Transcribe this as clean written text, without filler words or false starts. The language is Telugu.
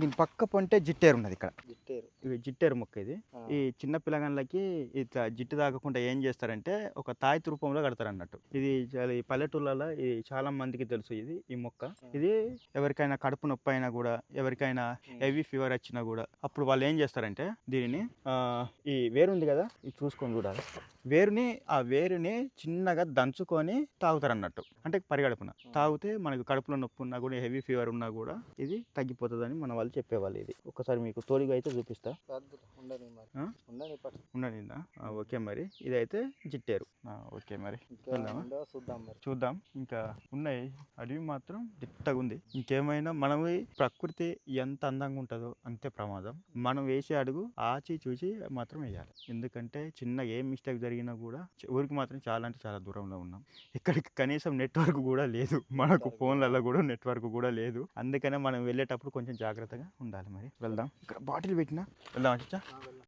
దీని పక్క పొంటే జిట్టేరు ఉన్నది ఇక్కడ. జిట్టేరు. ఇవి జిట్టేరు మొక్క ఇది. ఈ చిన్న పిల్లగాళ్ళకి ఇట్లా జిట్టు తాగకుండా ఏం చేస్తారంటే ఒక తాయితీ రూపంలో కడతారు అన్నట్టు. ఇది చాలా ఈ పల్లెటూళ్ళలో ఇది చాలా మందికి తెలుసు. ఇది ఈ మొక్క ఇది ఎవరికైనా కడుపు నొప్పి అయినా కూడా, ఎవరికైనా హెవీ ఫీవర్ వచ్చినా కూడా అప్పుడు వాళ్ళు ఏం చేస్తారంటే దీనిని ఈ వేరు ఉంది కదా, ఇది చూసుకొని చూడాలి. ఆ వేరుని చిన్నగా దంచుకొని తాగుతారు అన్నట్టు. అంటే పరిగడుపున తాగితే మనకు కడుపులో నొప్పి ఉన్నా కూడా, హెవీ ఫీవర్ ఉన్నా కూడా ఇది తగ్గిపోతుందని మన వాళ్ళు చెప్పేవాళ్ళు. ఇది ఒకసారి మీకు తోలిగా అయితే చూపిస్తా. ఉండనిందా? ఓకే, మరి ఇదైతే జిట్టేరు. ఓకే, మరి చూద్దాం. ఇంకా ఉన్నాయి, అడవి మాత్రం దిట్టగా ఉంది. ఇంకేమైనా మనం ప్రకృతి ఎంత అందంగా ఉంటుందో అంతే ప్రమాదం. మనం వేసే అడుగు ఆచి చూసి మాత్రం వేయాలి. ఎందుకంటే చిన్న ఏం మిస్టేక్ జరిగినా కూడా ఊరికి మాత్రం చాలా అంటే చాలా దూరంలో ఉన్నాం. ఇక్కడికి కనీసం నెట్వర్క్ కూడా లేదు, మనకు ఫోన్లలో కూడా నెట్వర్క్ కూడా లేదు. అందుకనే మనం వెళ్ళేటప్పుడు కొంచెం జాగ్రత్తగా ఉండాలి. మరి వెళ్దాం. ఇక్కడ బాటిల్ పెట్టినా వెళ్దాం.